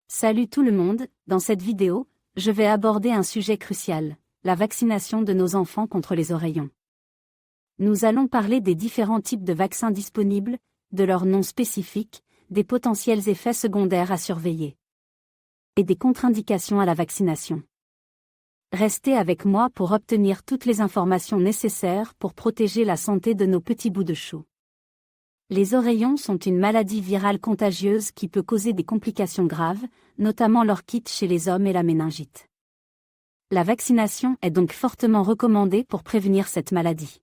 Salut tout le monde, dans cette vidéo, je vais aborder un sujet crucial, la vaccination de nos enfants contre les oreillons. Nous allons parler des différents types de vaccins disponibles, de leurs noms spécifiques, des potentiels effets secondaires à surveiller et des contre-indications à la vaccination. Restez avec moi pour obtenir toutes les informations nécessaires pour protéger la santé de nos petits bouts de chou. Les oreillons sont une maladie virale contagieuse qui peut causer des complications graves, notamment l'orchite chez les hommes et la méningite. La vaccination est donc fortement recommandée pour prévenir cette maladie.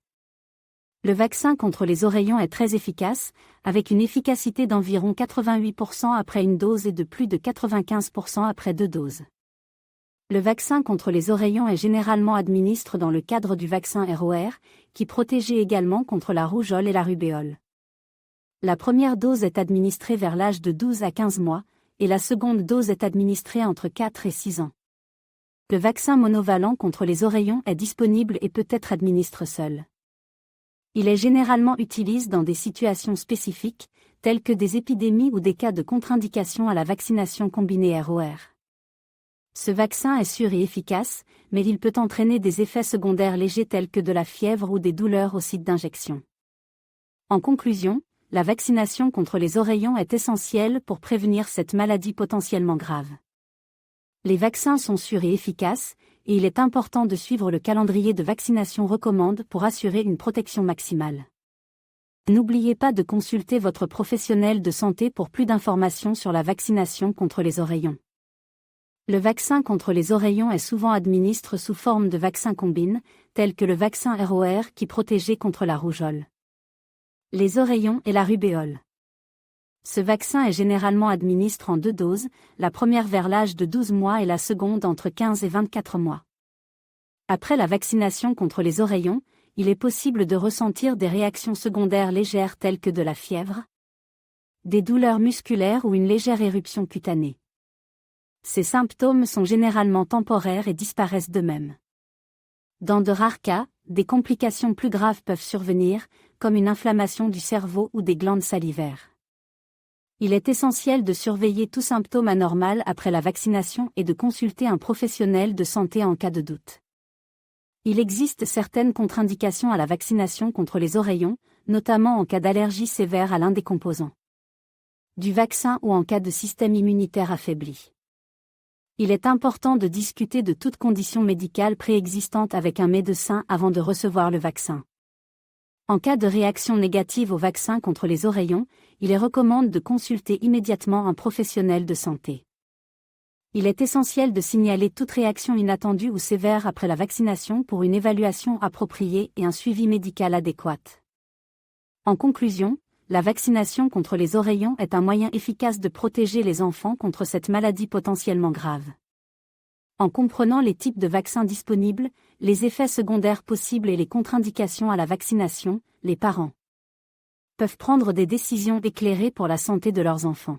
Le vaccin contre les oreillons est très efficace, avec une efficacité d'environ 88% après une dose et de plus de 95% après 2 doses. Le vaccin contre les oreillons est généralement administré dans le cadre du vaccin ROR, qui protégeait également contre la rougeole et la rubéole. La première dose est administrée vers l'âge de 12 à 15 mois, et la seconde dose est administrée entre 4 et 6 ans. Le vaccin monovalent contre les oreillons est disponible et peut être administré seul. Il est généralement utilisé dans des situations spécifiques, telles que des épidémies ou des cas de contre-indication à la vaccination combinée ROR. Ce vaccin est sûr et efficace, mais il peut entraîner des effets secondaires légers tels que de la fièvre ou des douleurs au site d'injection. En conclusion, la vaccination contre les oreillons est essentielle pour prévenir cette maladie potentiellement grave. Les vaccins sont sûrs et efficaces, et il est important de suivre le calendrier de vaccination recommande pour assurer une protection maximale. N'oubliez pas de consulter votre professionnel de santé pour plus d'informations sur la vaccination contre les oreillons. Le vaccin contre les oreillons est souvent administré sous forme de vaccin combine, tel que le vaccin ROR qui protégeait contre la rougeole, les oreillons et la rubéole. Ce vaccin est généralement administré en 2 doses, la première vers l'âge de 12 mois et la seconde entre 15 et 24 mois. Après la vaccination contre les oreillons, il est possible de ressentir des réactions secondaires légères telles que de la fièvre, des douleurs musculaires ou une légère éruption cutanée. Ces symptômes sont généralement temporaires et disparaissent d'eux-mêmes. Dans de rares cas, des complications plus graves peuvent survenir, comme une inflammation du cerveau ou des glandes salivaires. Il est essentiel de surveiller tout symptôme anormal après la vaccination et de consulter un professionnel de santé en cas de doute. Il existe certaines contre-indications à la vaccination contre les oreillons, notamment en cas d'allergie sévère à l'un des composants du vaccin ou en cas de système immunitaire affaibli. Il est important de discuter de toute condition médicale préexistante avec un médecin avant de recevoir le vaccin. En cas de réaction négative au vaccin contre les oreillons, il est recommandé de consulter immédiatement un professionnel de santé. Il est essentiel de signaler toute réaction inattendue ou sévère après la vaccination pour une évaluation appropriée et un suivi médical adéquat. En conclusion, la vaccination contre les oreillons est un moyen efficace de protéger les enfants contre cette maladie potentiellement grave. En comprenant les types de vaccins disponibles, les effets secondaires possibles et les contre-indications à la vaccination, les parents peuvent prendre des décisions éclairées pour la santé de leurs enfants.